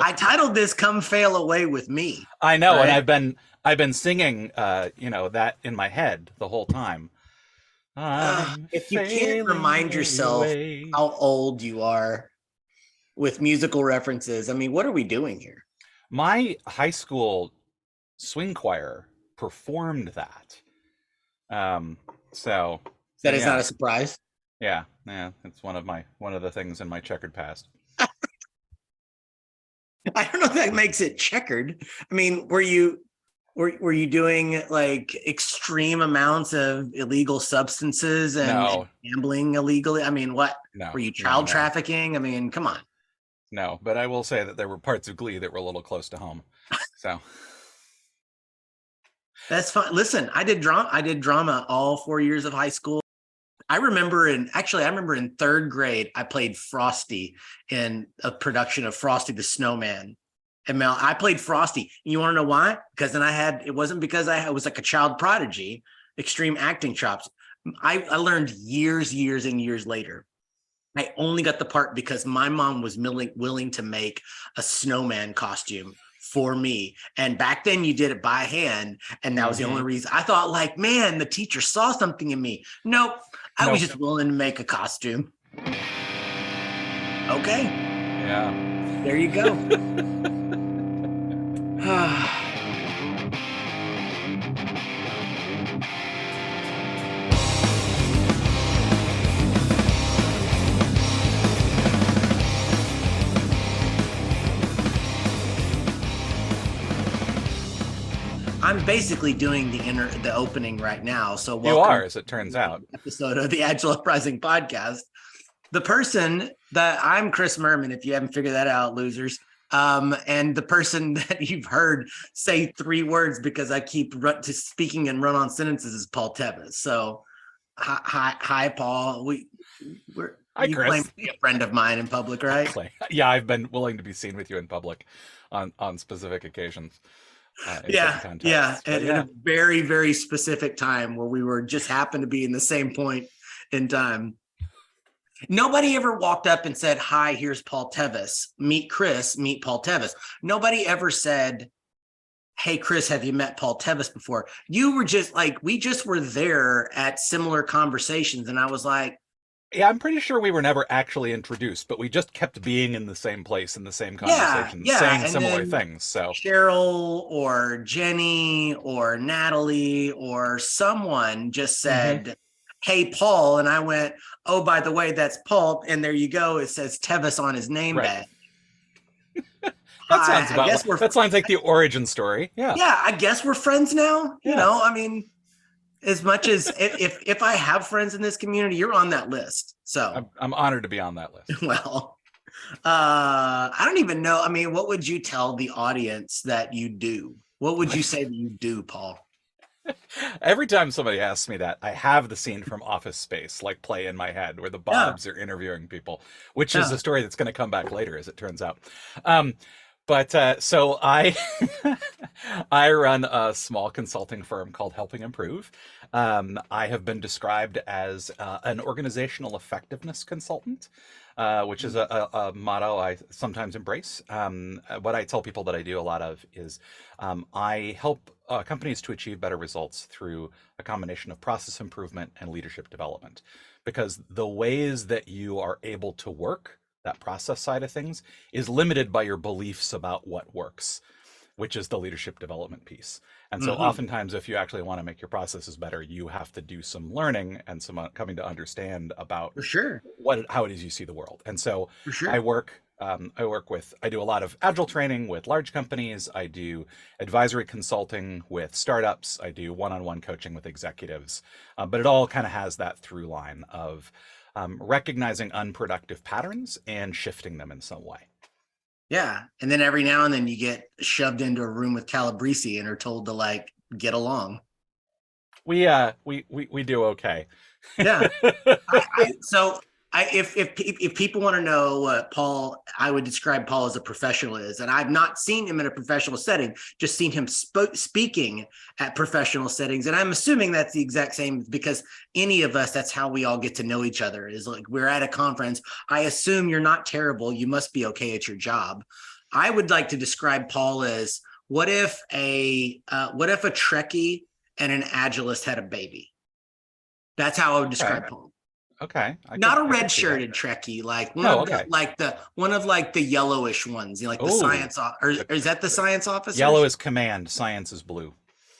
I titled this "Come Fail Away with Me." I All know, and right. I've been singing, that in my head the whole time. I'm If you can't remind failing yourself away. how old you are with musical references, I mean, what are we doing here? My high school swing choir performed that. Um, so so That is not yeah, a surprise. yeah. It's one of the things in my checkered past. I don't know if that makes it checkered. I mean, were you doing like extreme amounts of illegal substances and No, gambling illegally? I mean, what no, were you no, child no, trafficking? I mean, come on. no. But I will say that there were parts of Glee that were a little close to home. So That's fine. Listen, I did drama all 4 years of high school. I remember in third grade, I played Frosty in a production of Frosty the Snowman. And Mel, I played Frosty. You want to know why? Because then it wasn't because I was like a child prodigy, extreme acting chops. I learned years and years later. I only got the part because my mom was willing to make a snowman costume for me. And back then you did it by hand. And that was the only hmm reason I thought, like, man, the teacher saw something in me. Nope. I was nope. just willing to make a costume. Okay. Yeah. There you go. I'm basically doing the opening right now. So You are, welcome as it turns to the out. episode of the Agile Uprising podcast. The person that I'm Chris Murman, if you haven't figured that out, losers. And the person that you've heard say three words because I keep speaking and run on sentences is Paul Tevis. So hi, Paul. Hi, You claim Chris. to be a friend of mine in public, right? Clay. Yeah, I've been willing to be seen with you in public on specific occasions, in certain Yeah. contexts. But At yeah, a very, very specific time where we were just happened to be in the same point in time. Nobody ever walked up and said, "Hi, here's Paul Tevis. Meet Chris, meet Paul Tevis." Nobody ever said, "Hey, Chris, have you met Paul Tevis before?" You were just like, we just were there at similar conversations. And I was like, yeah, I'm pretty sure we were never actually introduced, but we just kept being in the same place in the same yeah, conversations, yeah. saying And similar then things. So Cheryl or Jenny or Natalie or someone just hmm said, "Hey, Paul." And I went, "Oh, by the way, that's Paul." And there you go. It says Tevis on his name right, badge. that Hi, sounds I about guess we're that sounds like the origin story. Yeah, yeah, I guess we're friends now. yeah. I mean, as much as if I have friends in this community, you're on that list. So, I'm honored to be on that list. well, I don't even know. I mean, what would you tell the audience that you do? What would you say that you do, Paul? Every time somebody asks me that, I have the scene from Office Space like play in my head where the Yeah, Bobs are interviewing people, which is yeah. a story that's going to come back later, as it turns out. Um, but so I I run a small consulting firm called Helping Improve. I have been described as an organizational effectiveness consultant, which is a motto I sometimes embrace. What I tell people that I do a lot of is I help companies to achieve better results through a combination of process improvement and leadership development. Because the ways that you are able to work, that process side of things, is limited by your beliefs about what works, which is the leadership development piece. And so Mm-hmm. oftentimes, if you actually want to make your processes better, you have to do some learning and some coming to understand about For sure, how it is you see the world. And so for I sure. work I do a lot of agile training with large companies. I do advisory consulting with startups. I do one-on-one coaching with executives. But it all kind of has that through line of recognizing unproductive patterns and shifting them in some way. Yeah, and then every now and then you get shoved into a room with Calabrese and are told to like get along. We do okay. Yeah. So if people want to know what Paul, I would describe Paul as a professional is, and I've not seen him in a professional setting, just seen him speaking at professional settings, and I'm assuming that's the exact same because any of us, that's how we all get to know each other. Is like we're at a conference. I assume you're not terrible. You must be okay at your job. I would like to describe Paul as what if a Trekkie and an Agilist had a baby? That's how I would Okay. describe Paul. Okay. Not a I could red see that. shirted Trekkie, like No. Okay. one of like the yellowish ones, you know, like the Oh, science, or is that the science yellow officers? is command. Science is blue.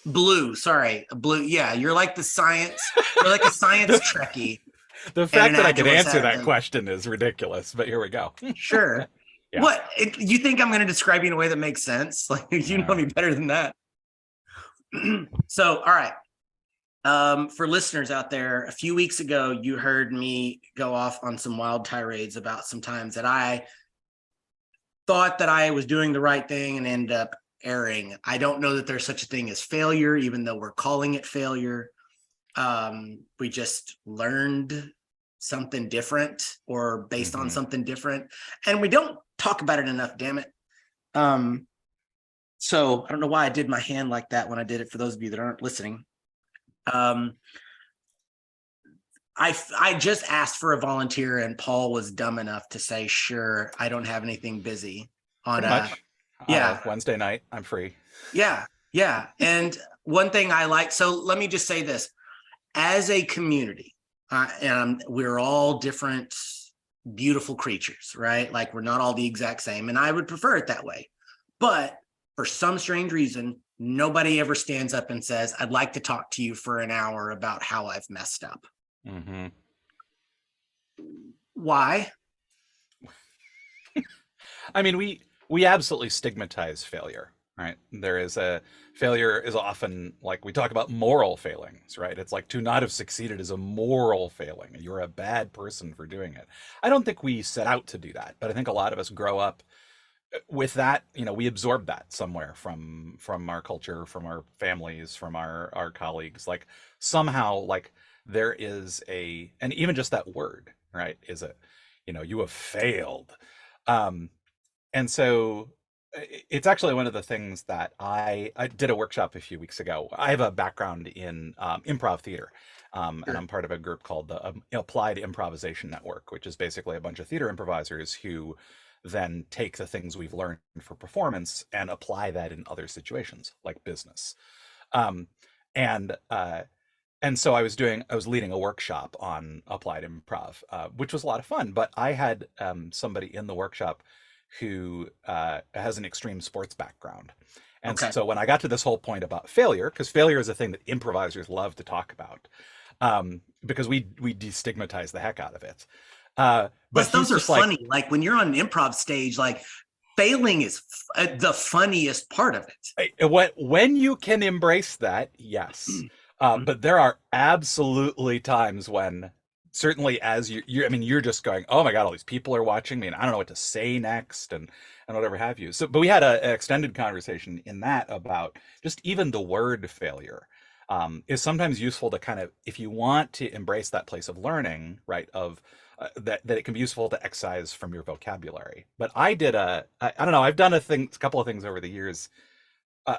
Blue, sorry, blue. Yeah, you're like the science. You're like a science the, Trekkie, the and an fact that I could Agilist answer had a that baby. question is ridiculous, but here we go. Sure. Yeah. You think I'm going to describe you in a way that makes sense? Like you know Yeah. me better than that. So, all right. For listeners out there, a few weeks ago, you heard me go off on some wild tirades about some times that I thought that I was doing the right thing and ended up erring. I don't know that there's such a thing as failure, even though we're calling it failure. We just learned something different or based on something different, and we don't talk about it enough, damn it. So I don't know why I did my hand like that when I did it, for those of you that aren't listening. I just asked for a volunteer, and Paul was dumb enough to say, sure, I don't have anything busy on Pretty much. yeah. Wednesday night, I'm free. Yeah. And one thing I like, so let me just say this, as a community, and we're all different, beautiful creatures, right? Like we're not all the exact same, and I would prefer it that way. But for some strange reason, nobody ever stands up and says, I'd like to talk to you for an hour about how I've messed up. Mm-hmm. Why? I mean, we absolutely stigmatize failure, right? Failure is often, like, we talk about moral failings, right? It's like to not have succeeded is a moral failing. You're a bad person for doing it. I don't think we set out to do that, but I think a lot of us grow up with that. We absorb that somewhere from our culture, from our families, from our colleagues. Like somehow, like there is and even just that word, right? Is it, you have failed. And so it's actually one of the things that I did a workshop a few weeks ago. I have a background in improv theater, and I'm part of a group called the Applied Improvisation Network, which is basically a bunch of theater improvisers who then take the things we've learned for performance and apply that in other situations like business. Um, and so I was leading a workshop on applied improv, which was a lot of fun. But I had somebody in the workshop who has an extreme sports background. And Okay. so when I got to this whole point about failure, because failure is a thing that improvisers love to talk about, because we destigmatize the heck out of it. But Plus, those are funny. Like when you're on an improv stage, like failing is the funniest part of it. When you can embrace that, yes. But there are absolutely times when, certainly as you're just going, oh my God, all these people are watching me and I don't know what to say next and whatever have you. So, but we had an extended conversation in that about just even the word failure is sometimes useful to kind of, if you want to embrace that place of learning, right, of that it can be useful to excise from your vocabulary. But I don't know, I've done a couple of things over the years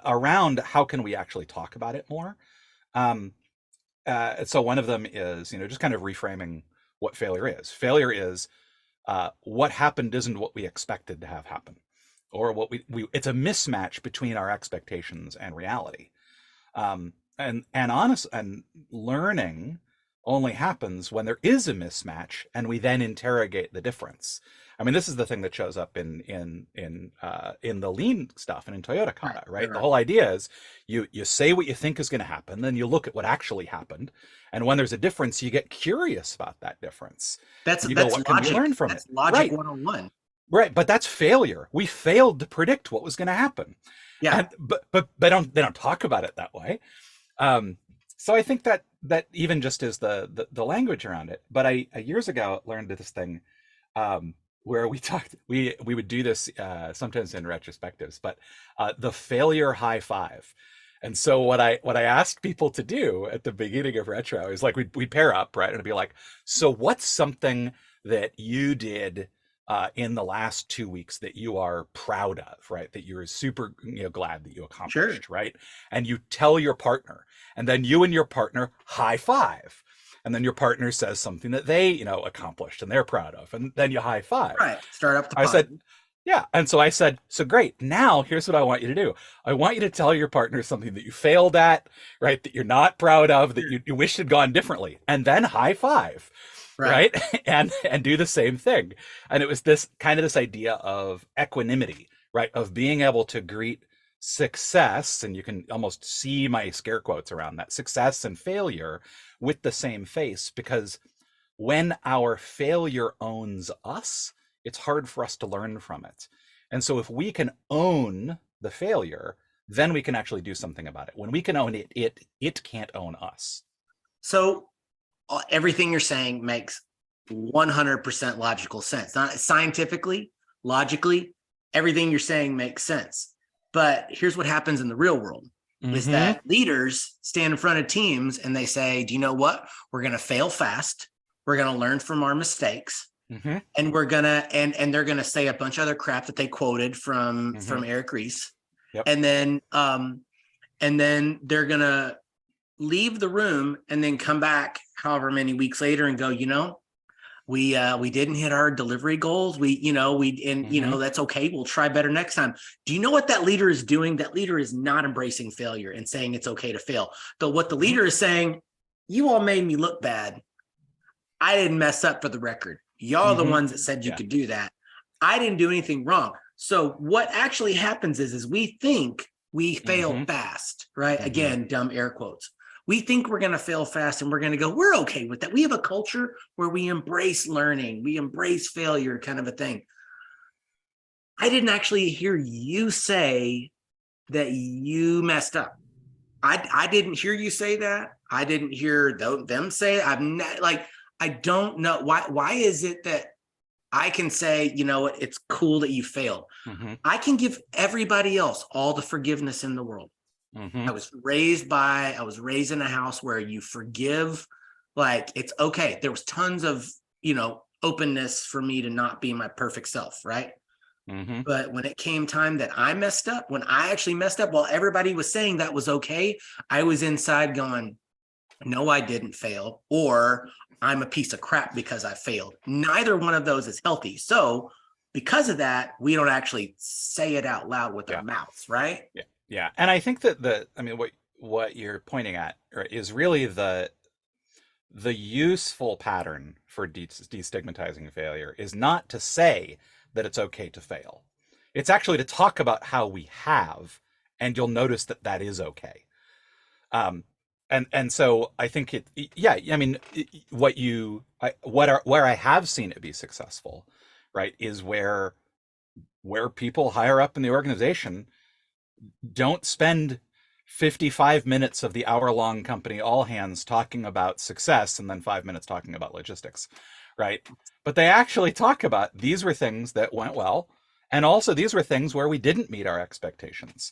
around how can we actually talk about it more. So one of them is, just kind of reframing what failure is. Failure is what happened isn't what we expected to have happen, or what it's a mismatch between our expectations and reality. And learning only happens when there is a mismatch, and we then interrogate the difference. I mean, this is the thing that shows up in the lean stuff and in Toyota Kata, right? The whole idea is you say what you think is going to happen, then you look at what actually happened, and when there's a difference, you get curious about that difference. That's what logic. Can we learn from that's it? Logic Right. 101. Right, but that's failure. We failed to predict what was going to happen. Yeah. But they don't talk about it that way. So I think that even just is the language around it. But I years ago learned this thing where we would do this sometimes in retrospectives, but the failure high five. And so what I asked people to do at the beginning of retro is like we'd pair up, right, and it'd be like, so what's something that you did in the last 2 weeks that you are proud of, right? That you're super, glad that you accomplished, right? And you tell your partner, and then you and your partner high five, and then your partner says something that they, accomplished and they're proud of, and then you high five. Right. Start up the I said, Yeah. And so I said, so great. Now here's what I want you to do. I want you to tell your partner something that you failed at, right? That you're not proud of, that you wish had gone differently, and then high five, Right. right? And do the same thing. And it was this kind of this idea of equanimity, right? Of being able to greet success, and you can almost see my scare quotes around that, success and failure with the same face, because when our failure owns us, it's hard for us to learn from it. And so if we can own the failure, then we can actually do something about it. When we can own it, it can't own us. So everything you're saying makes 100% logical sense. Not scientifically, logically, everything you're saying makes sense. But here's what happens in the real world is that leaders stand in front of teams and they say, do you know what? We're going to fail fast. We're going to learn from our mistakes. And we're going to, and they're going to say a bunch of other crap that they quoted from Eric Ries. Yep. And then they're going to leave the room and then come back however many weeks later and go, we didn't hit our delivery goals. That's okay. We'll try better next time. Do you know what that leader is doing? That leader is not embracing failure and saying it's okay to fail. But what the leader is saying, you all made me look bad. I didn't mess up, for the record. Y'all are the ones that said you could do that. I didn't do anything wrong. So what actually happens is we think we fail fast, right? Again, dumb air quotes. We think we're going to fail fast and we're going to go, we're okay with that. We have a culture where we embrace learning. We embrace failure, kind of a thing. I didn't actually hear you say that you messed up. I didn't hear you say that. I didn't hear them say it. I'm not like, I don't know why is it that I can say, you know what, it's cool that you failed. I can give everybody else all the forgiveness in the world. I was raised in a house where you forgive, like it's okay. There was tons of, openness for me to not be my perfect self, right? But when it came time that I messed up, when I actually messed up, while everybody was saying that was okay, I was inside going, no, I didn't fail, or I'm a piece of crap because I failed. Neither one of those is healthy. So because of that, we don't actually say it out loud with our mouths, right? Yeah. And I think that what you're pointing at, right, is really the useful pattern for destigmatizing failure is not to say that it's okay to fail. It's actually to talk about how we have, and you'll notice that that is okay. And so I think where I have seen it be successful, right, is where people higher up in the organization don't spend 55 minutes of the hour-long company all hands talking about success and then 5 minutes talking about logistics, right? But they actually talk about, these were things that went well, and also these were things where we didn't meet our expectations.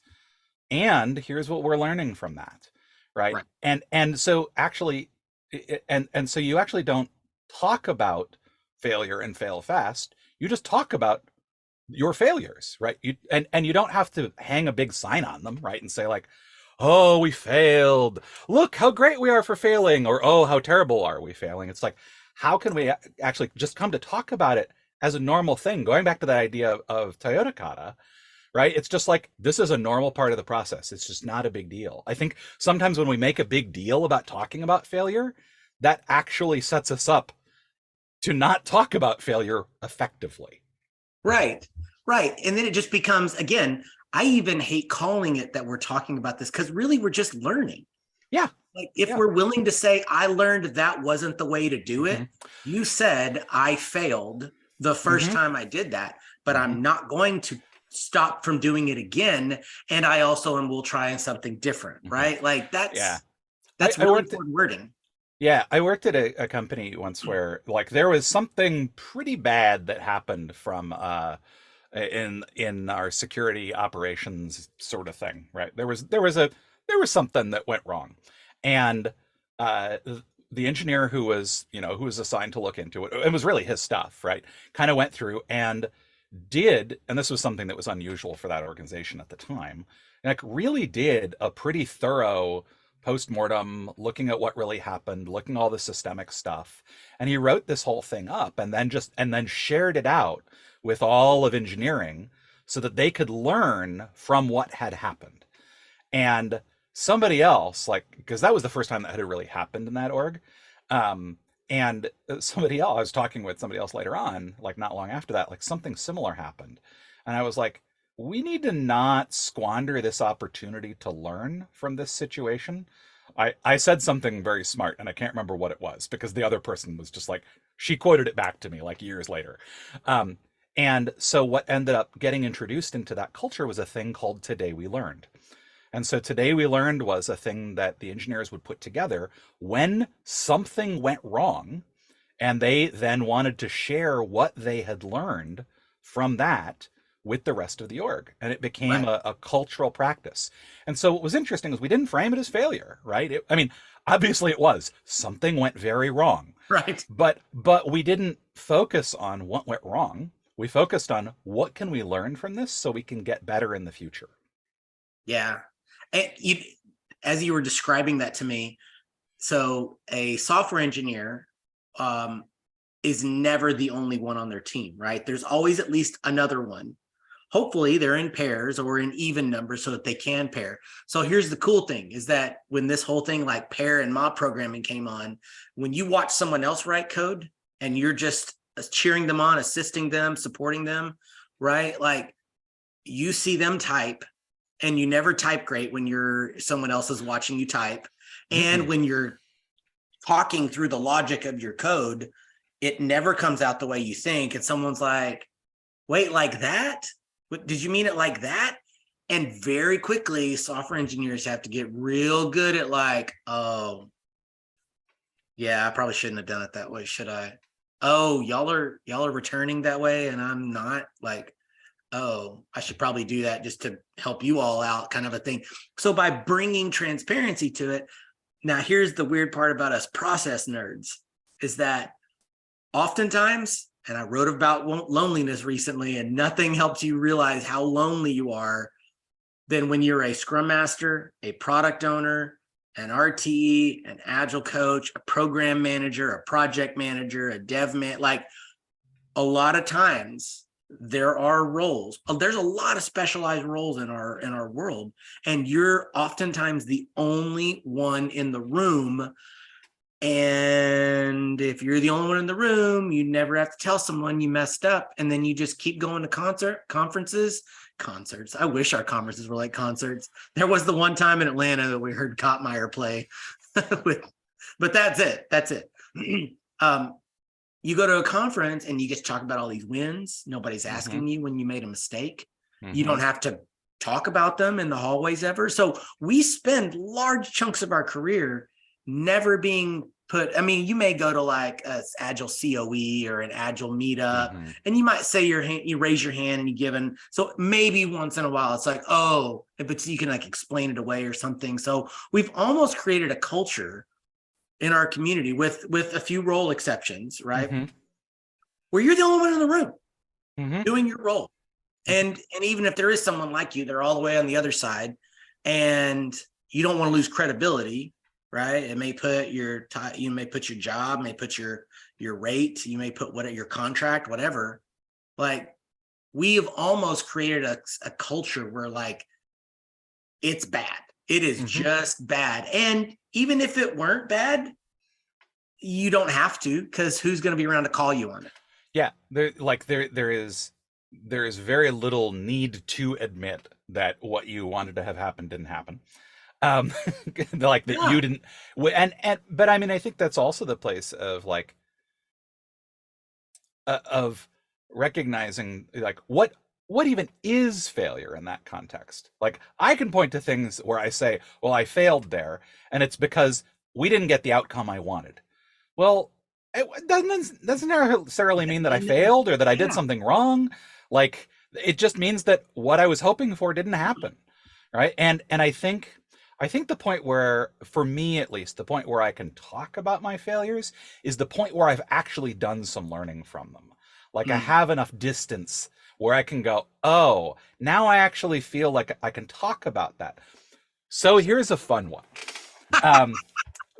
And here's what we're learning from that, right? And so actually, and so you actually don't talk about failure and fail fast. You just talk about your failures, right? And you don't have to hang a big sign on them, right? And say like, oh, we failed. Look how great we are for failing, or oh, how terrible are we failing? It's like, how can we actually just come to talk about it as a normal thing? Going back to that idea of Toyota Kata, right? It's just like, this is a normal part of the process. It's just not a big deal. I think sometimes when we make a big deal about talking about failure, that actually sets us up to not talk about failure effectively. Right. And then it just becomes, again, I even hate calling it that we're talking about this, because really we're just learning. Yeah. Like if we're willing to say, I learned that wasn't the way to do it. You said I failed the first time I did that, but I'm not going to stop from doing it again. And I also will try something different, right? Like that's really important wording. Yeah, I worked at a company once where like there was something pretty bad that happened from in our security operations sort of thing, right? There was something that went wrong, and the engineer who was assigned to look into it, it was really his stuff, right? Kind of went through and and this was something that was unusual for that organization at the time, like really did a pretty thorough post-mortem, looking at what really happened, looking at all the systemic stuff. And he wrote this whole thing up and then shared it out with all of engineering so that they could learn from what had happened. And somebody else, like, because that was the first time that had really happened in that org. And somebody else, I was talking with somebody else later on, like not long after that, like something similar happened. And I was like, we need to not squander this opportunity to learn from this situation. I said something very smart, and I can't remember what it was because the other person was just like, she quoted it back to me like years later. And so what ended up getting introduced into that culture was a thing called Today We Learned. And so Today We Learned was a thing that the engineers would put together when something went wrong, and they then wanted to share what they had learned from that with the rest of the org. And it became Right. a cultural practice. And so what was interesting is we didn't frame it as failure, right? I mean, obviously it was. Something went very wrong. Right. But we didn't focus on what went wrong. We focused on what can we learn from this so we can get better in the future. Yeah. And as you were describing that to me, so a software engineer is never the only one on their team, right? There's always at least another one. Hopefully they're in pairs or in even numbers so that they can pair. So here's the cool thing is that when this whole thing like pair and mob programming came on, when you watch someone else write code and you're just cheering them on, assisting them, supporting them, right? Like you see them type, and you never type great when someone else is watching you type. And when you're talking through the logic of your code, it never comes out the way you think. And someone's like, wait, like that? Did you mean it like that? And very quickly, software engineers have to get real good at like, oh, yeah, I probably shouldn't have done it that way, should I? Oh, y'all are returning that way and I'm not, like, oh, I should probably do that just to help you all out, kind of a thing. So by bringing transparency to it, now here's the weird part about us process nerds is that oftentimes, and I wrote about loneliness recently, and nothing helps you realize how lonely you are than when you're a Scrum Master, a product owner, an RTE, an Agile coach, a program manager, a project manager, a dev man. Like a lot of times there are roles. There's a lot of specialized roles in our world, and you're oftentimes the only one in the room. And if you're the only one in the room, you never have to tell someone you messed up. And then you just keep going to concerts. I wish our conferences were like concerts. There was the one time in Atlanta that we heard Kottmeyer play. But that's it. You go to a conference and you get to talk about all these wins. Nobody's asking you when you made a mistake. You don't have to talk about them in the hallways ever. So we spend large chunks of our career never being put. I mean, you may go to like a Agile COE or an Agile meetup, and you might say you raise your hand and you give in. So maybe once in a while, it's like, oh, but you can like explain it away or something. So we've almost created a culture in our community with a few role exceptions, right? Where you're the only one in the room doing your role. And even if there is someone like you, they're all the way on the other side, and you don't want to lose credibility. Right. It may put you may put your job, may put your rate, you may put your contract, whatever. Like we have almost created a culture where like it's bad. It is just bad. And even if it weren't bad, you don't have to, because who's going to be around to call you on it? Yeah. There is very little need to admit that what you wanted to have happen didn't happen. Like that you didn't, but I mean, I think that's also the place of like, of recognizing like what even is failure in that context. Like I can point to things where I say, well, I failed there, and it's because we didn't get the outcome I wanted. Well, it doesn't necessarily mean that I failed or that I did something wrong. Like it just means that what I was hoping for didn't happen, right? And I think the point where, for me at least, the point where I can talk about my failures is the point where I've actually done some learning from them. Like I have enough distance where I can go, oh, now I actually feel like I can talk about that. So here's a fun one.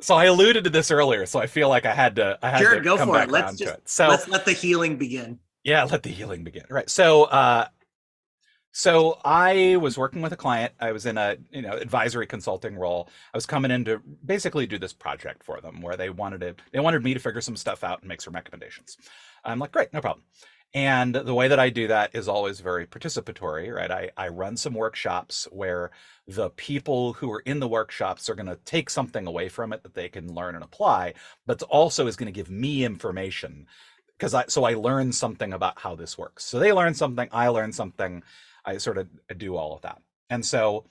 So I alluded to this earlier, so I feel like I had to Go come for back it. around to it. So let's let the healing begin. Yeah, let the healing begin. Right. So I was working with a client. I was in a advisory consulting role. I was coming in to basically do this project for them where they wanted me to figure some stuff out and make some recommendations. I'm like, great, no problem. And the way that I do that is always very participatory, right? I run some workshops where the people who are in the workshops are going to take something away from it that they can learn and apply, but also is going to give me information because I learn something about how this works. So they learn something, I learn something, I sort of do all of that. And so,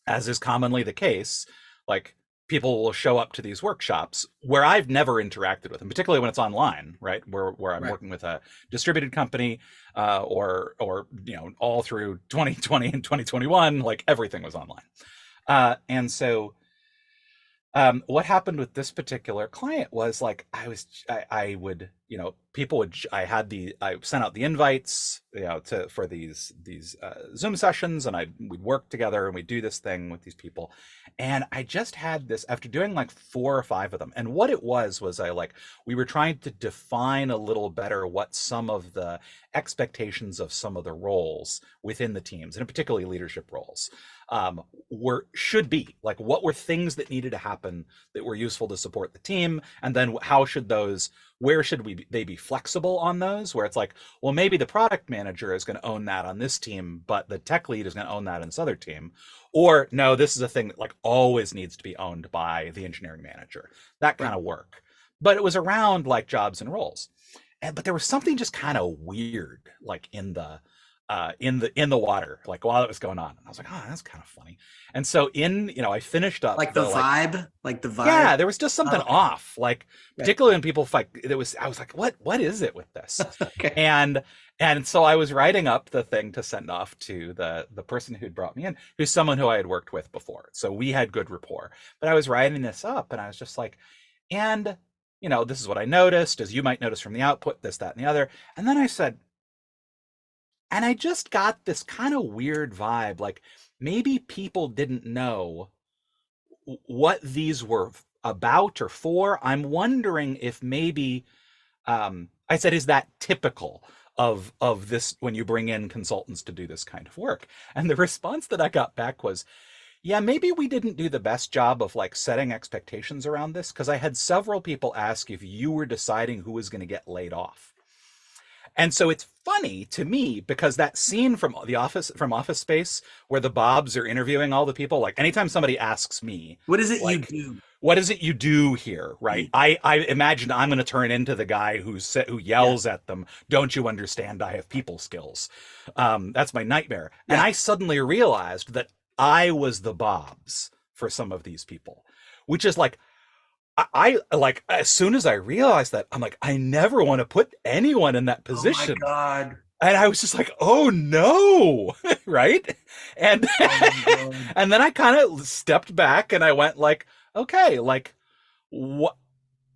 as is commonly the case, like people will show up to these workshops where I've never interacted with them, particularly when it's online, right? Where I'm Right. working with a distributed company, or all through 2020 and 2021, like everything was online. And so what happened with this particular client was like I would people would I sent out the invites to for these Zoom sessions, and we'd work together and we'd do this thing with these people, and I just had this after doing like 4 or 5 of them. And what it was we were trying to define a little better what some of the expectations of some of the roles within the teams, and particularly leadership roles, should be like, what were things that needed to happen that were useful to support the team, and then where should they be flexible on those, where it's like, well, maybe the product manager is going to own that on this team, but the tech lead is going to own that in this other team, or no, this is a thing that like always needs to be owned by the engineering manager, that kind Right. of work. But it was around like jobs and roles, but there was something just kind of weird like in the water, like while it was going on. And I was like, oh, that's kind of funny. And so I finished up Like the vibe, yeah, there was just something Oh, okay. off, like Okay. particularly when people fight. I was like, what is it with this? Okay. And so I was writing up the thing to send off to the person who'd brought me in, who's someone who I had worked with before. So we had good rapport. But I was writing this up and I was just like, and this is what I noticed, as you might notice from the output, this, that, and the other. And then I said, and I just got this kind of weird vibe, like maybe people didn't know what these were about or for. I'm wondering if maybe I said, is that typical of this when you bring in consultants to do this kind of work? And the response that I got back was, yeah, maybe we didn't do the best job of like setting expectations around this, because I had several people ask if you were deciding who was going to get laid off. And so it's funny to me because that scene from Office Space where the Bobs are interviewing all the people, like anytime somebody asks me, What is it you like, do? what is it you do here, right? I imagine I'm going to turn into the guy who Yeah. yells at them, "Don't you understand? I have people skills." That's my nightmare. And Yeah. I suddenly realized that I was the Bobs for some of these people, which is like like as soon as I realized that, I'm like, I never want to put anyone in that Oh my position. God. And I was just like, oh no, right? And Oh my God. and then I kind of stepped back and I went like, okay, like what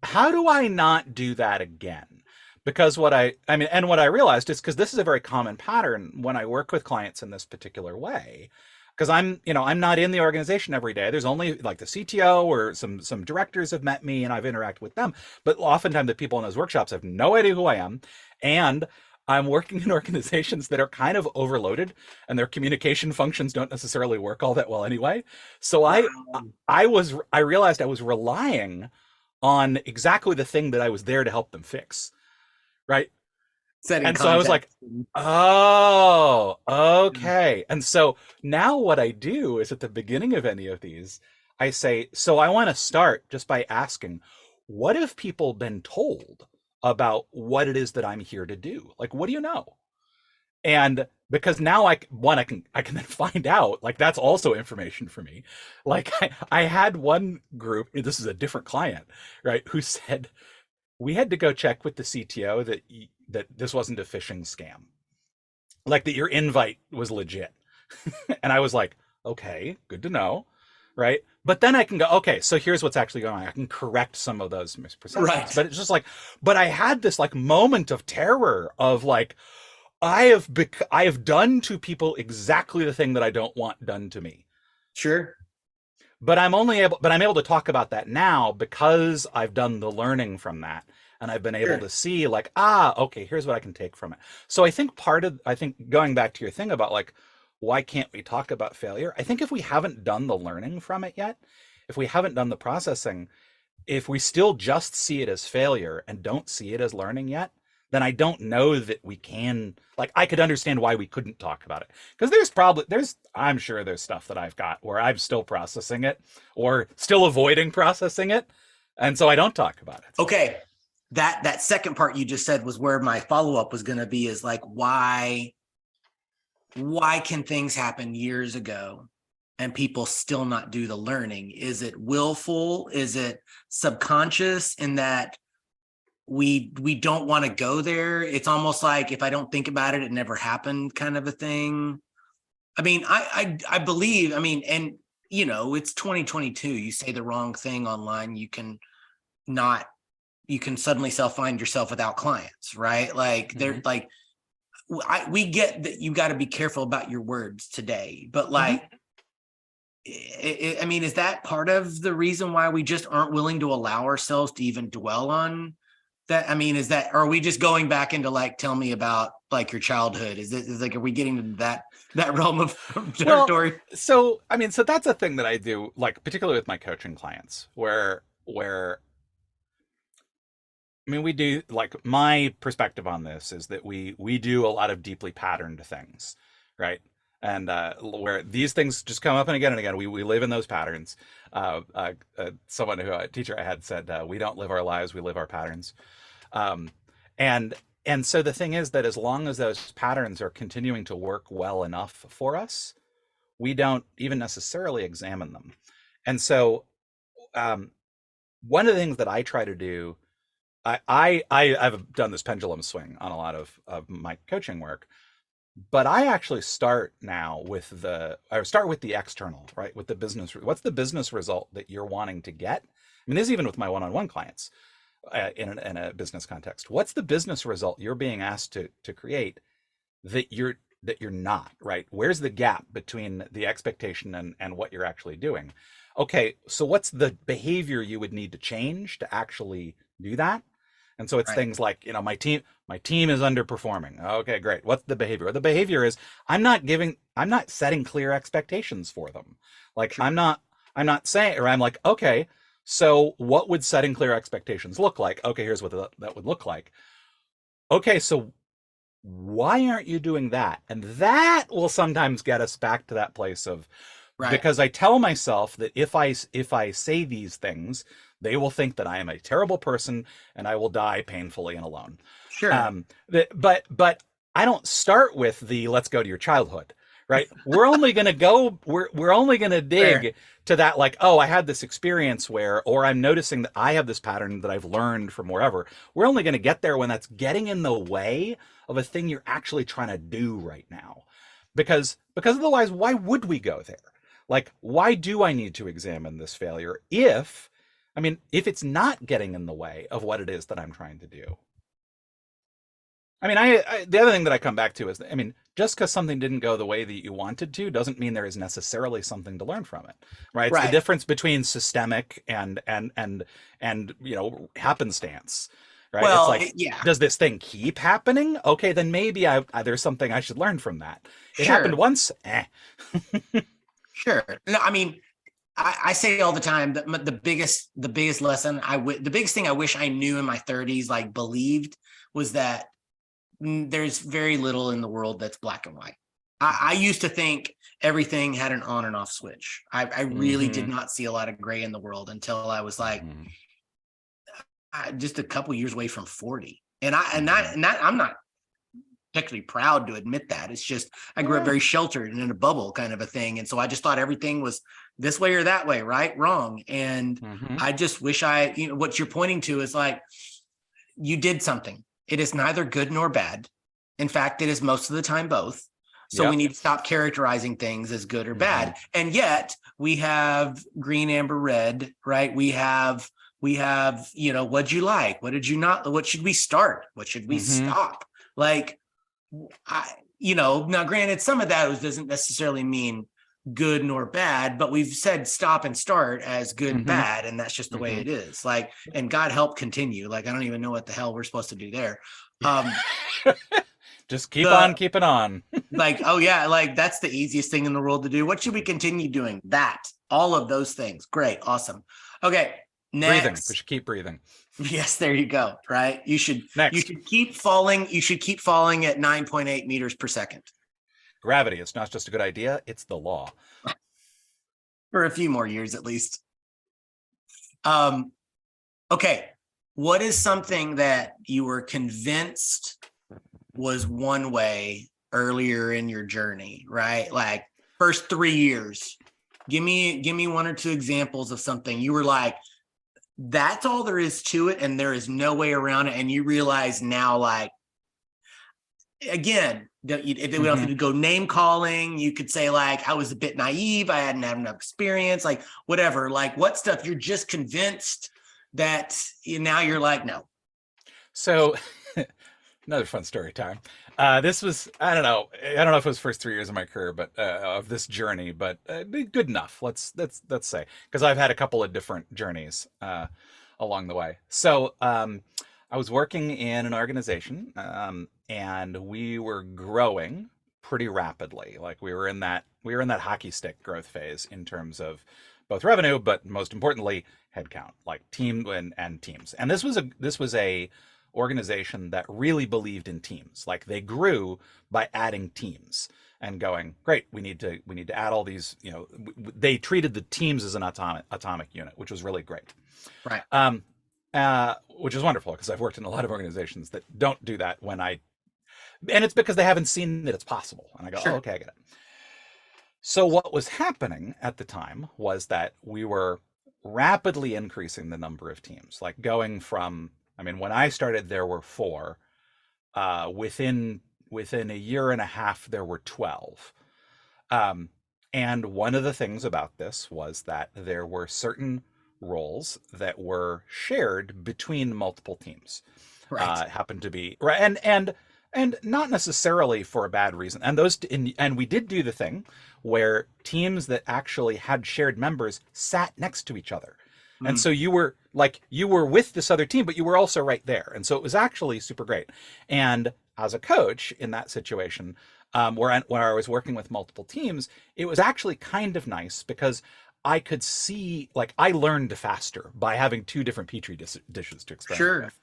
how do I not do that again? Because what I realized is, because this is a very common pattern when I work with clients in this particular way, because I'm not in the organization every day. There's only like the CTO or some directors have met me and I've interacted with them. But oftentimes the people in those workshops have no idea who I am. And I'm working in organizations that are kind of overloaded and their communication functions don't necessarily work all that well anyway. So Wow. I realized I was relying on exactly the thing that I was there to help them fix, right? Setting And so I was like, context. oh, okay. And so now what I do is at the beginning of any of these, I say, so I want to start just by asking, what have people been told about what it is that I'm here to do? Like, what do you know? And because now I can then find out, like that's also information for me. Like I had one group, this is a different client, right, who said we had to go check with the CTO that this wasn't a phishing scam, like that your invite was legit. And I was like, okay, good to know, right? But then I can go, okay, so here's what's actually going on. I can correct some of those misperceptions. Right. But it's just like, but I had this like moment of terror of like, I have done to people exactly the thing that I don't want done to me. Sure. But I'm able to talk about that now because I've done the learning from that. and I've been able Sure. to see like, okay, here's what I can take from it. So I think going back to your thing about like, why can't we talk about failure? I think if we haven't done the learning from it yet, if we haven't done the processing, if we still just see it as failure and don't see it as learning yet, then I don't know that we can, like, I could understand why we couldn't talk about it. Because I'm sure there's stuff that I've got where I'm still processing it or still avoiding processing it. And so I don't talk about it. Okay. That second part you just said was where my follow-up was going to be, is like, why can things happen years ago and people still not do the learning? Is it willful? Is it subconscious in that we don't want to go there? It's almost like, if I don't think about it, it never happened, kind of a thing. I mean, I believe, I mean, and it's 2022. You say the wrong thing online, you can suddenly find yourself without clients, right? Like they're like, we get that you got to be careful about your words today, but like, I mean, is that part of the reason why we just aren't willing to allow ourselves to even dwell on that? I mean, are we just going back into like, tell me about like your childhood? Is like, are we getting into that realm of territory? Well, so that's a thing that I do, like particularly with my coaching clients, where we do, like, my perspective on this is that we do a lot of deeply patterned things, right? And where these things just come up and again, we live in those patterns. A teacher I had said, we don't live our lives, we live our patterns. And so the thing is that as long as those patterns are continuing to work well enough for us, we don't even necessarily examine them. And so one of the things that I try to do, I've done this pendulum swing on a lot of my coaching work, but I actually start now with the external, right? With the business. What's the business result that you're wanting to get? I mean, this is even with my one-on-one clients in a business context. What's the business result you're being asked to create that you're not, right? Where's the gap between the expectation and what you're actually doing? Okay, so what's the behavior you would need to change to actually do that? And so it's things like, my team is underperforming. Okay, great. What's the behavior? The behavior is I'm not setting clear expectations for them. Like, sure. I'm not saying, or I'm like, okay, so what would setting clear expectations look like? Okay, here's what that would look like. Okay, so why aren't you doing that? And that will sometimes get us back to that place of, because I tell myself that if I say these things, they will think that I am a terrible person and I will die painfully and alone. Sure. But I don't start with the let's go to your childhood, right? We're only going to we're only going to dig to that, like, oh, I had this experience or I'm noticing that I have this pattern that I've learned from wherever. We're only going to get there when that's getting in the way of a thing you're actually trying to do right now. Because otherwise, why would we go there? Like, why do I need to examine this failure if it's not getting in the way of what it is that I'm trying to do? I mean, the other thing that I come back to is, just because something didn't go the way that you wanted to doesn't mean there is necessarily something to learn from it, right? It's the difference between systemic and happenstance, right? Well, it's like, does this thing keep happening? Okay, then maybe there's something I should learn from that. It happened once, Sure. No, I mean, I say all the time that the biggest lesson the biggest thing I wish I knew in my 30s, like believed, was that there's very little in the world that's black and white. I used to think everything had an on and off switch. I really did not see a lot of gray in the world until I was like just a couple years away from 40. And I'm not particularly proud to admit that. It's just I grew up very sheltered and in a bubble kind of a thing. And so I just thought everything was this way or that way, right, wrong. And I just wish what you're pointing to is like, you did something. It is neither good nor bad. In fact, it is most of the time both. So we need to stop characterizing things as good or bad. And yet we have green, amber, red, right? We have, what'd you like? What did you not? What should we start? What should we stop? Like, now granted, some of that doesn't necessarily mean good nor bad, but we've said stop and start as good and Mm-hmm. bad, and that's just the way Mm-hmm. it is. Like, and God help continue. Like, I don't even know what the hell we're supposed to do there. Just keep on The keeping on. like, oh yeah, like that's the easiest thing in the world to do. What should we continue doing? That, all of those things. Great, awesome. Okay, Breathing. We next. should keep breathing. Yes, there you go. Right, you Next, should keep falling. You should keep falling at 9.8 meters per second gravity. It's not just a good idea; it's the law. for a few more years at least. Okay, what is something that you were convinced was one way earlier in your journey, right? Like first 3 years. Give me one or two examples of something you were like, that's all there is to it, and there is no way around it. And you realize now, like, again, if we don't have to go name calling, you could say like, I was a bit naive, I hadn't had enough experience, like whatever. Like what stuff you're just convinced that now you're like, no. So, another fun story time. This was, I don't know if it was first 3 years of my career, but of this journey, but good enough. Let's say, because I've had a couple of different journeys along the way. So I was working in an organization, and we were growing pretty rapidly. Like we were in that hockey stick growth phase in terms of both revenue, but most importantly, headcount, like team and teams. And this was a organization that really believed in teams. Like they grew by adding teams and going, great, we need to add all these, they treated the teams as an atomic unit, which was really great. Right. Which is wonderful because I've worked in a lot of organizations that don't do that and it's because they haven't seen that it's possible. And I go, Sure. oh, okay, I get it. So what was happening at the time was that we were rapidly increasing the number of teams, like going from, I mean, when I started, there were 4. Within a year and a half, there were 12. And one of the things about this was that there were certain roles that were shared between multiple teams. Right. Happened to be right, and not necessarily for a bad reason. And we did do the thing where teams that actually had shared members sat next to each other. And so you were with this other team, but you were also right there. And so it was actually super great. And as a coach in that situation, where I was working with multiple teams, it was actually kind of nice because I could see, like, I learned faster by having 2 different petri dishes to experiment with.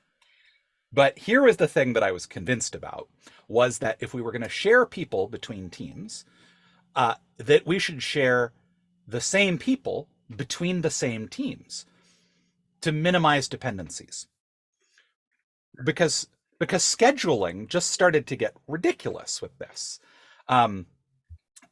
But here was the thing that I was convinced about, was that if we were going to share people between teams, that we should share the same people between the same teams to minimize dependencies. Because scheduling just started to get ridiculous with this.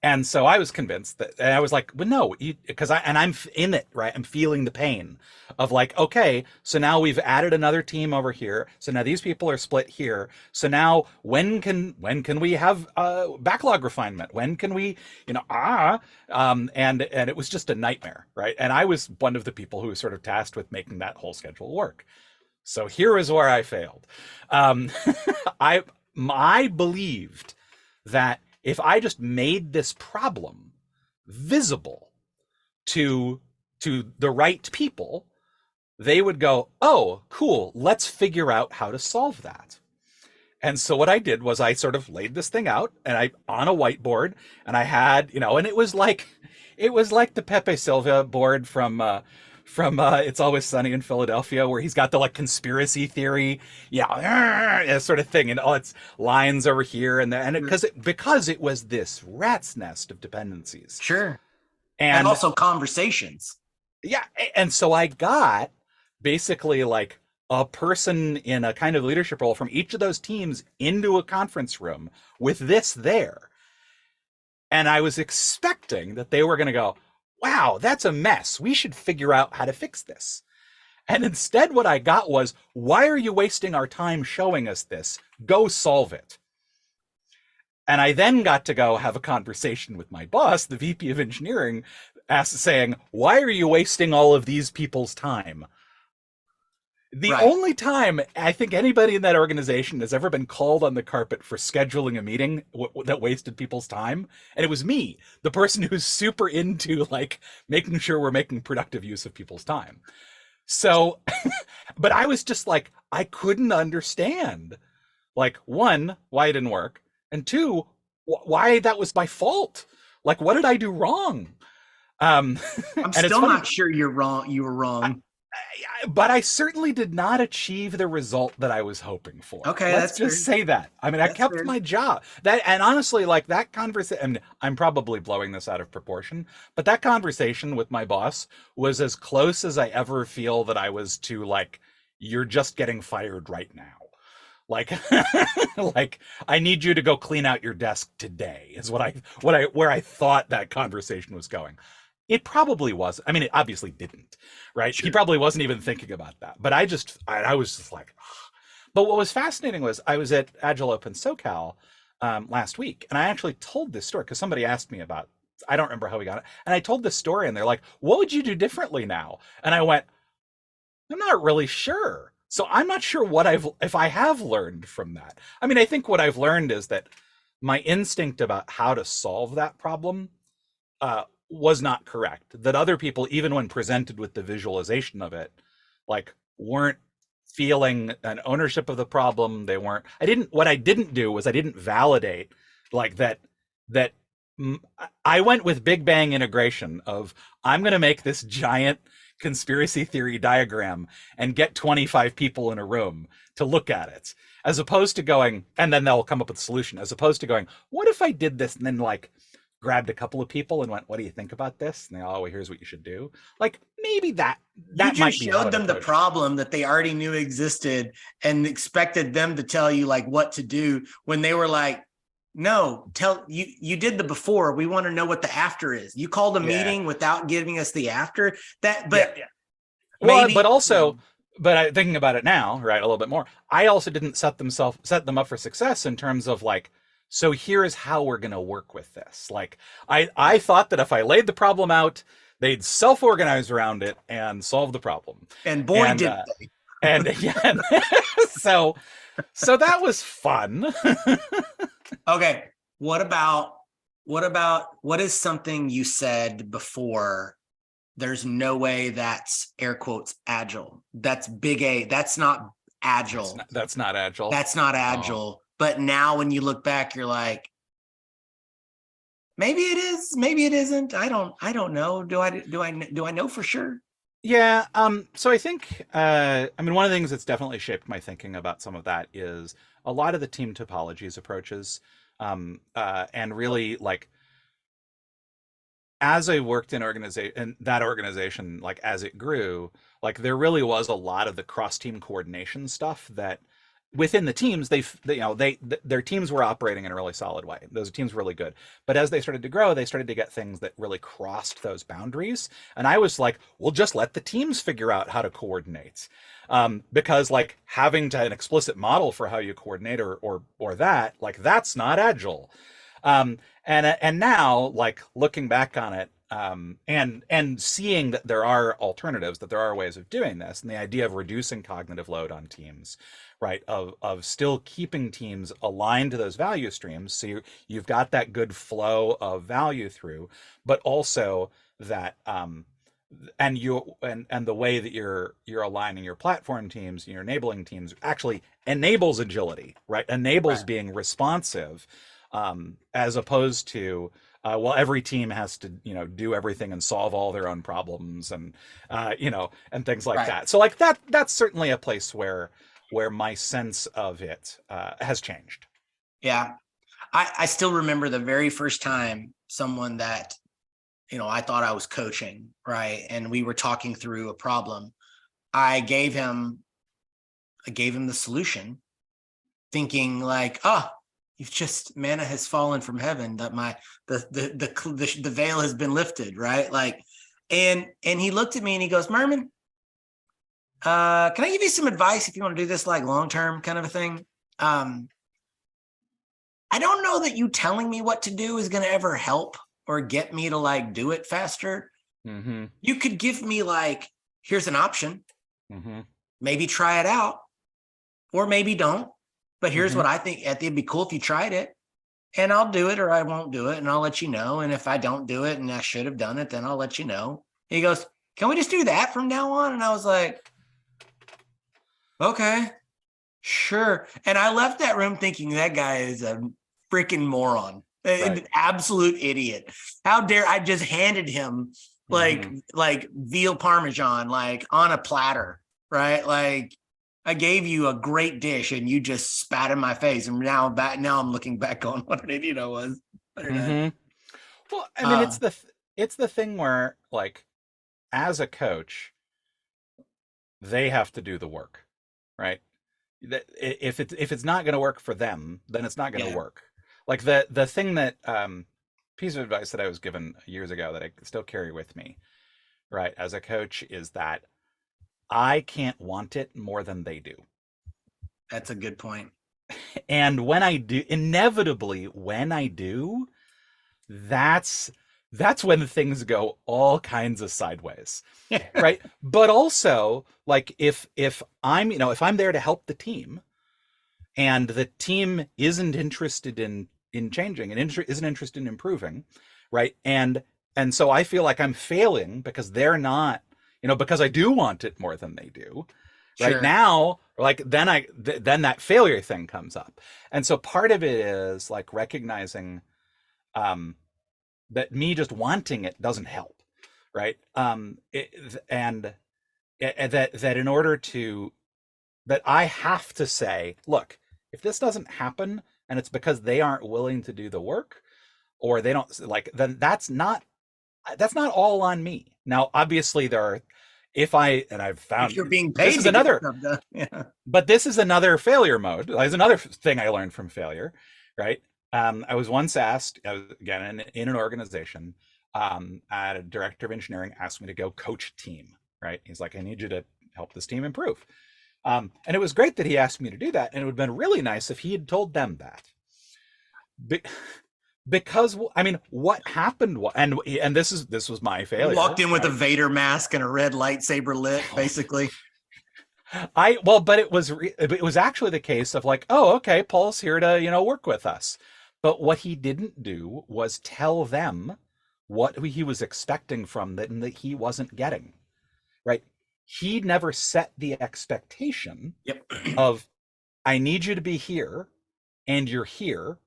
And so I was convinced that, and I was like, well, no, because I'm in it, right? I'm feeling the pain of like, okay, so now we've added another team over here. So now these people are split here. So now when can we have backlog refinement? When can we, and it was just a nightmare, right? And I was one of the people who was sort of tasked with making that whole schedule work. So here is where I failed. I believed that if I just made this problem visible to the right people, they would go, oh, cool, let's figure out how to solve that. And so what I did was I sort of laid this thing out on a whiteboard, and I had, and it was like the Pepe Silva board from It's Always Sunny in Philadelphia, where he's got the like conspiracy theory, sort of thing, and all its lines over here, because it was this rat's nest of dependencies. Sure. And also conversations. Yeah, and so I got basically like a person in a kind of leadership role from each of those teams into a conference room with this there. And I was expecting that they were going to go, wow, that's a mess. We should figure out how to fix this. And instead what I got was, why are you wasting our time showing us this? Go solve it. And I then got to go have a conversation with my boss, the VP of engineering, saying, why are you wasting all of these people's time? The Right. only time I think anybody in that organization has ever been called on the carpet for scheduling a meeting that wasted people's time, and it was me, the person who's super into like making sure we're making productive use of people's time. So, but I was just like, I couldn't understand, like, one, why it didn't work, and two, why that was my fault. Like, what did I do wrong? Um, I'm and it's still funny. not sure you're wrong. You were wrong. But I certainly did not achieve the result that I was hoping for. Okay, Let's that's just fair. say that. I mean, I That's kept fair. my job. That, and honestly, like that conversation, and I'm probably blowing this out of proportion, but that conversation with my boss was as close as I ever feel that I was to like, you're just getting fired right now. Like, like I need you to go clean out your desk today is where I thought that conversation was going. It probably was. I mean, it obviously didn't, right? He Sure. probably wasn't even thinking about that. But I was just like, ugh. But what was fascinating was I was at Agile Open SoCal last week, and I actually told this story because somebody asked me about. I don't remember how we got it, and I told this story, and they're like, "What would you do differently now?" And I went, "I'm not really sure." So I'm not sure what if I have learned from that. I mean, I think what I've learned is that my instinct about how to solve that problem was not correct. That other people, even when presented with the visualization of it, like weren't feeling an ownership of the problem. They weren't. I didn't. What I didn't do was I didn't validate like that. That I went with Big Bang integration of I'm going to make this giant conspiracy theory diagram and get 25 people in a room to look at it, as opposed to going and then they'll come up with a solution, as opposed to going, what if I did this and then like grabbed a couple of people and went, what do you think about this? And they, oh, well, here's what you should do. Like maybe You that just might be how showed it them the approached. problem that they already knew existed and expected them to tell you like what to do when they were like, no, tell you did the before. We want to know what the after is. You called a Yeah. meeting without giving us the after that, Yeah. but Yeah. Well, but maybe, also, but thinking about it now, right, a little bit more, I also didn't set them up for success in terms of like, so here's how we're going to work with this. Like, I thought that if I laid the problem out, they'd self-organize around it and solve the problem. and boy, And, did they. yeah, so, so that was fun. Okay. What is something you said before? There's no way that's air quotes agile. That's big A. That's not agile. That's not agile. That's not Oh. agile. But now when you look back, you're like, maybe it is, maybe it isn't. I don't know. Do I know for sure? Yeah, so I think I mean one of the things that's definitely shaped my thinking about some of that is a lot of the team topologies approaches. And really like as I worked in that organization, like as it grew, like there really was a lot of the cross team coordination stuff that within the teams their teams were operating in a really solid way. Those teams were really good, but as they started to grow, they started to get things that really crossed those boundaries, and I was like, well, just let the teams figure out how to coordinate, because like having to an explicit model for how you coordinate or that, like that's not agile. And now like looking back on it, and seeing that there are alternatives, that there are ways of doing this, and the idea of reducing cognitive load on teams, right, of still keeping teams aligned to those value streams, so you've got that good flow of value through, but also that and the way that you're aligning your platform teams and your enabling teams actually enables agility, right, enables Right. being responsive, as opposed to well, every team has to do everything and solve all their own problems, and and things like Right. that. So like that's certainly a place where my sense of it has changed. Yeah. I still remember the very first time someone that, I thought I was coaching, right? And we were talking through a problem. I gave him the solution, thinking like, oh, you've just manna has fallen from heaven, that the veil has been lifted, right? Like, and he looked at me and he goes, Murman, can I give you some advice if you want to do this like long term kind of a thing? I don't know that you telling me what to do is going to ever help or get me to like do it faster. Mm-hmm. You could give me like, here's an option. Mm-hmm. maybe try it out or maybe don't. But here's Mm-hmm. what I think. It'd be cool if you tried it, and I'll do it or I won't do it, and I'll let you know. And if I don't do it and I should have done it, then I'll let you know. And he goes, can we just do that from now on? And I was like, okay, sure. And I left that room thinking that guy is a freaking moron, Right. an absolute idiot. How dare I just handed him Mm-hmm. like veal parmesan, like on a platter, right? Like I gave you a great dish and you just spat in my face. And now I'm looking back on what an idiot I was. Mm-hmm. Well, I mean, Uh, it's the thing where, like, as a coach, they have to do the work, right? If it's not going to work for them, then it's not going to yeah, work. Like the thing that piece of advice that I was given years ago that I still carry with me, right, as a coach, is that I can't want it more than they do. that's a good point. And when I do, inevitably, when I do, that's that's when things go all kinds of sideways, right? But also, like, if I'm, if I'm there to help the team and the team isn't interested in changing and isn't interested in improving, right? And so I feel like I'm failing because they're not, because I do want it more than they do. Right Sure. now, like, then that failure thing comes up. And so part of it is like recognizing um that me just wanting it doesn't help, right? That in order to, that I have to say, look, if this doesn't happen and it's because they aren't willing to do the work, or they don't like, then that's not all on me. Now, obviously, there are, if I, and I've If found you're being this paid is to get another, stuff done. Yeah. but this is another failure mode. There's another thing I learned from failure, right? I was once asked, again, in an organization, a director of engineering asked me to go coach a team, right? He's like, I need you to help this team improve. And it was great that he asked me to do that. And it would have been really nice if he had told them that. Be- because, I mean, what happened, and this was my You walked failure, in with a right? Vader mask and a red lightsaber lit, basically. But it was actually the case of, like, oh, okay, Paul's here to, work with us. But what he didn't do was tell them what he was expecting from them and that he wasn't getting, right? He never set the expectation Yep. of, I need you to be here, and you're here,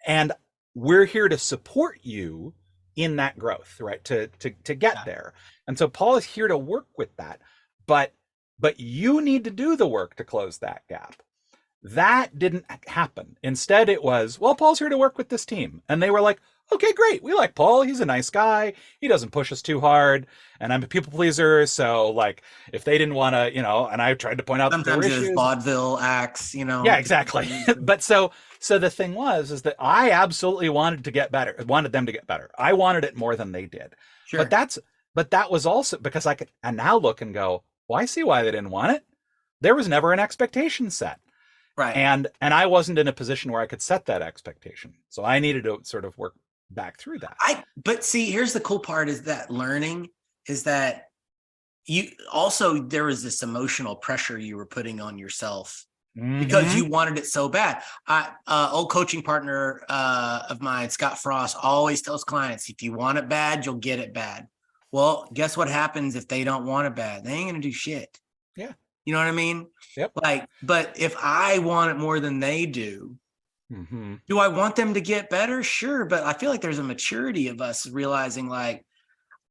and we're here to support you in that growth, right? To get Yeah. there. And so Paul is here to work with that, but you need to do the work to close that gap. That didn't happen. Instead, it was, well, Paul's here to work with this team. And they were like, okay, great. We like Paul. He's a nice guy. He doesn't push us too hard. And I'm a people pleaser. So, like, if they didn't want to, and I tried to point out that there were Sometimes it was issues. vaudeville acts, Yeah, exactly. But so the thing is that I absolutely wanted to get better, wanted them to get better. I wanted it more than they did. But Sure. that's, but that was also because I could, and now look and go, well, I see why they didn't want it. There was never an expectation set. Right. And I wasn't in a position where I could set that expectation. So I needed to sort of work back through that. But see, here's the cool part is that learning is that you also, there was this emotional pressure you were putting on yourself because Mm-hmm. you wanted it so bad. Old coaching partner of mine, Scott Frost, always tells clients, if you want it bad, you'll get it bad. Well, guess what happens if they don't want it bad? They ain't going to do shit. Yeah. You know what I mean? Yep. Like, but if I want it more than they do, Mm-hmm. do I want them to get better? Sure. But I feel like there's a maturity of us realizing, like,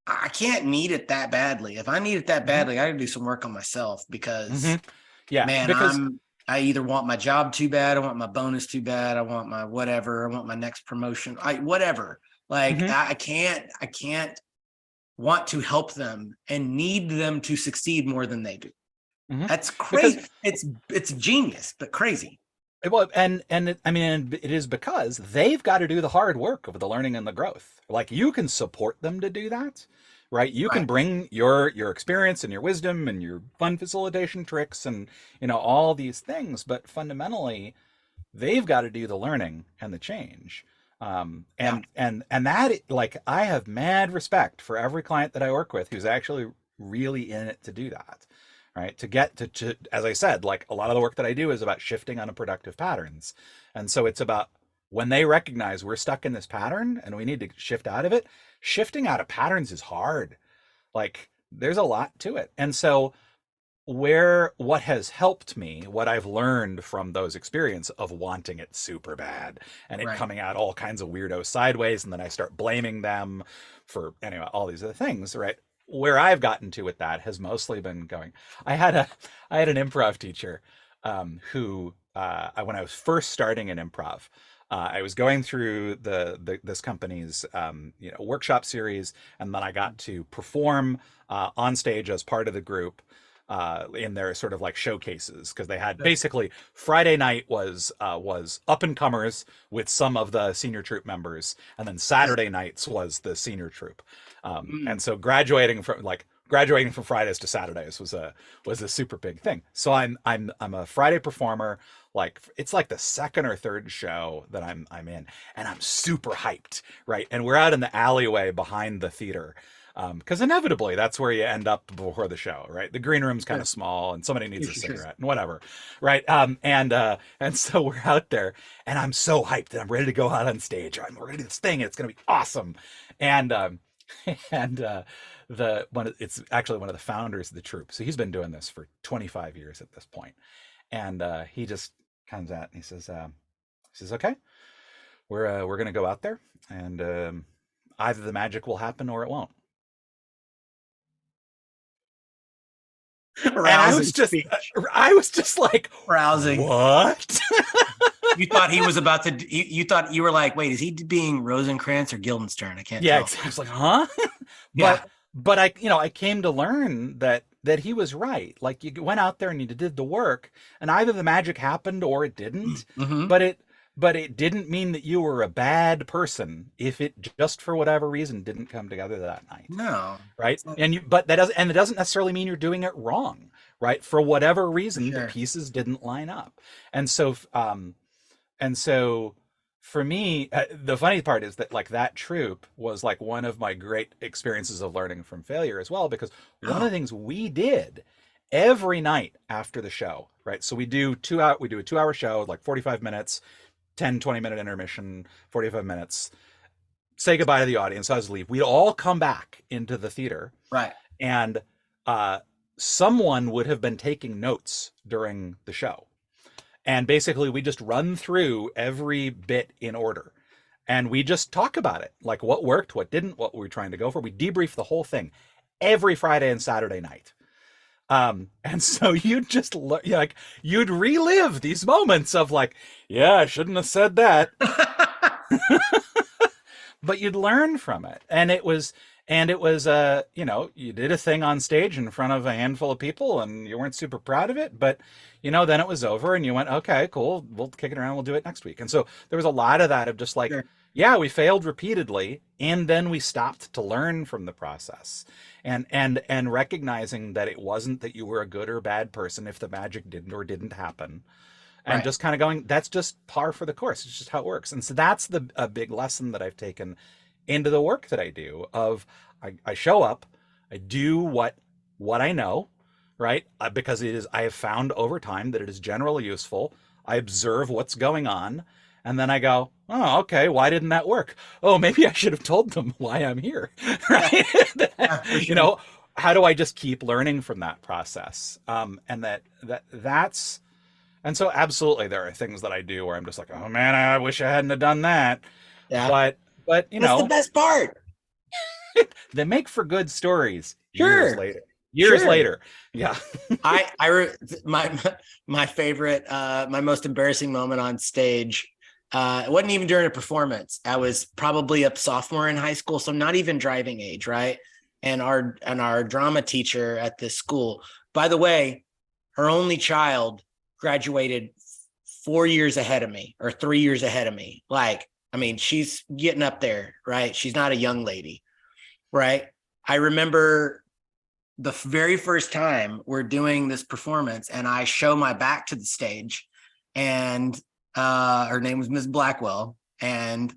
I can't need it that badly. If I need it that Mm-hmm. badly, I got to do some work on myself because, Mm-hmm. Yeah. man, Because I either want my job too bad, I want my bonus too bad, I want my whatever, I want my next promotion, whatever. Like, mm-hmm. I can't want to help them and need them to succeed more than they do. Mm-hmm. That's Because, crazy. It's genius, but crazy. well, I mean, it is because they've got to do the hard work of the learning and the growth. Like, you can support them to do that, right? You can Right. bring your experience and your wisdom and your fun facilitation tricks and, all these things, but fundamentally, they've got to do the learning and the change. Yeah. And that, like, I have mad respect for every client that I work with who's actually really in it to do that, right? To get to, as I said, like a lot of the work that I do is about shifting unproductive patterns. And so it's about when they recognize we're stuck in this pattern and we need to shift out of it, shifting out of patterns is hard. Like there's a lot to it. And so what has helped me, what I've learned from those experiences of wanting it super bad and it Right. coming out all kinds of weirdo sideways, and then I start blaming them for anyway all these other things, right? Where I've gotten to with that has mostly been going. I had an improv teacher who when I was first starting in improv. I was going through this company's workshop series, and then I got to perform on stage as part of the group in their sort of like showcases, because they had basically Friday night was up and comers with some of the senior troupe members, and then Saturday nights was the senior troupe. And so graduating from Fridays to Saturdays was a super big thing. So I'm a Friday performer. Like it's like the second or third show that I'm in, and I'm super hyped, right? And we're out in the alleyway behind the theater, because inevitably that's where you end up before the show, right? The green room's kind of small, and somebody needs a cigarette and whatever, right? And so we're out there, and I'm so hyped that I'm ready to go out on stage. We're gonna do this thing, and it's gonna be awesome. And and it's actually one of the founders of the troupe, so he's been doing this for 25 years at this point, and he just comes out and he says, okay, we're gonna go out there, and either the magic will happen or it won't. And I was just like, rousing. What? You thought he was about to, you thought you were like, wait, is he being Rosencrantz or Guildenstern? I can't tell. I was like, huh? But I came to learn that he was right. Like you went out there and you did the work, and either the magic happened or it didn't. Mm-hmm. But it didn't mean that you were a bad person if it just for whatever reason didn't come together that night. No. Right. But it doesn't necessarily mean you're doing it wrong. Right. For whatever reason, the pieces didn't line up. And so for me, the funny part is that like that troupe was like one of my great experiences of learning from failure as well, because one of the things we did every night after the show, right? So we do a 2-hour show, like 45 minutes, 10-20 minute intermission, 45 minutes, say goodbye to the audience, I was leave. We'd all come back into the theater. Right. And someone would have been taking notes during the show. And basically we just run through every bit in order. And we just talk about it. Like what worked, what didn't, what we were trying to go for. We debrief the whole thing every Friday and Saturday night. And so you'd just you'd relive these moments of like, yeah, I shouldn't have said that. But you'd learn from it. And it was you did a thing on stage in front of a handful of people and you weren't super proud of it, but then it was over and you went, okay, cool, we'll kick it around, we'll do it next week. And so there was a lot of that of just like, yeah, we failed repeatedly, and then we stopped to learn from the process, and recognizing that it wasn't that you were a good or bad person if the magic didn't or didn't happen, and just kind of going, that's just par for the course. It's just how it works. And so that's a big lesson that I've taken into the work that I do. Of I show up, I do what I know, right? Because I have found over time that it is generally useful. I observe what's going on. And then I go, oh, okay, why didn't that work? Oh, maybe I should have told them why I'm here, right? How do I just keep learning from that process? And that's, and so absolutely there are things that I do where I'm just like, oh man, I wish I hadn't have done that. Yeah. But that's the best part. They make for good stories years later. Yeah. My favorite, my most embarrassing moment on stage, it wasn't even during a performance. I was probably a sophomore in high school, so not even driving age, right? And our drama teacher at this school, by the way, her only child graduated 4 years ahead of me, or 3 years ahead of me. Like, I mean, she's getting up there, right? She's not a young lady, right? I remember the very first time we're doing this performance and I show my back to the stage, and her name was Ms. Blackwell, and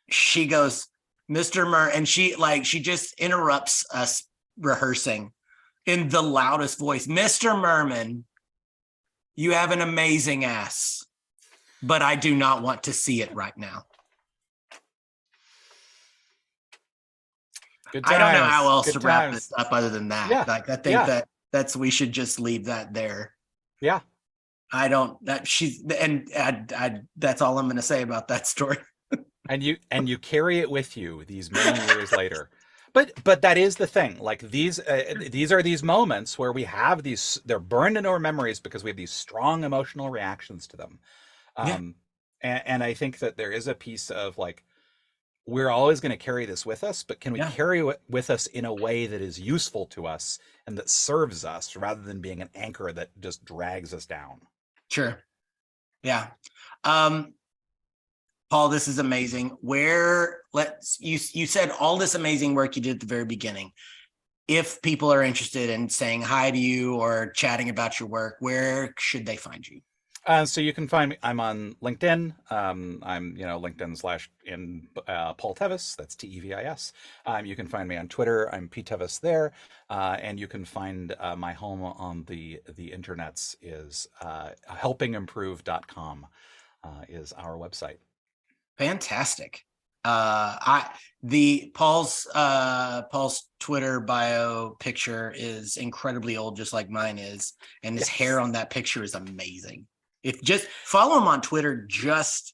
she goes, Mr. Murr, and she just interrupts us rehearsing in the loudest voice, Mr. Murman, you have an amazing ass, but I do not want to see it right now. Good I don't know times. how else Good to wrap times. this up other than that. Yeah. Like, I think that's we should just leave that there. Yeah. I don't that she's and I that's all I'm going to say about that story. And you carry it with you these many years later. But that is the thing. Like these are these moments where we have these, they're burned into our memories because we have these strong emotional reactions to them. Yeah. And I think that there is a piece of like, we're always going to carry this with us, but can we carry it with us in a way that is useful to us and that serves us rather than being an anchor that just drags us down? Sure. Yeah. Paul, this is amazing. You said all this amazing work you did at the very beginning. If people are interested in saying hi to you or chatting about your work, where should they find you? So you can find me. I'm on LinkedIn. I'm LinkedIn / Paul Tevis. That's Tevis. You can find me on Twitter. I'm P Tevis there, and you can find my home on the internets is helpingimprove.com is our website. Fantastic. Paul's Twitter bio picture is incredibly old, just like mine is, and his hair on that picture is amazing. If just follow him on Twitter just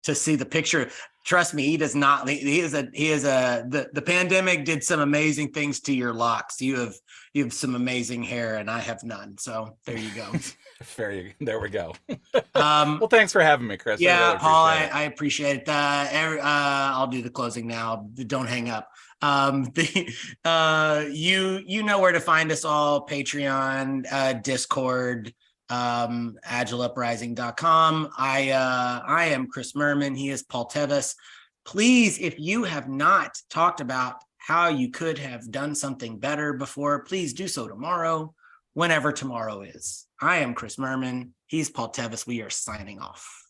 to see the picture. Trust me, he does not. The pandemic did some amazing things to your locks. You have some amazing hair, and I have none. So there you go. There we go. Well, thanks for having me, Chris. Yeah, really Paul, I appreciate that. I'll do the closing now. Don't hang up. You know where to find us all: Patreon, Discord, agileuprising.com. I am Chris Murman. He is Paul Tevis. Please, if you have not talked about how you could have done something better before, please do so tomorrow, whenever tomorrow is. I am Chris Murman. He's Paul Tevis. We are signing off.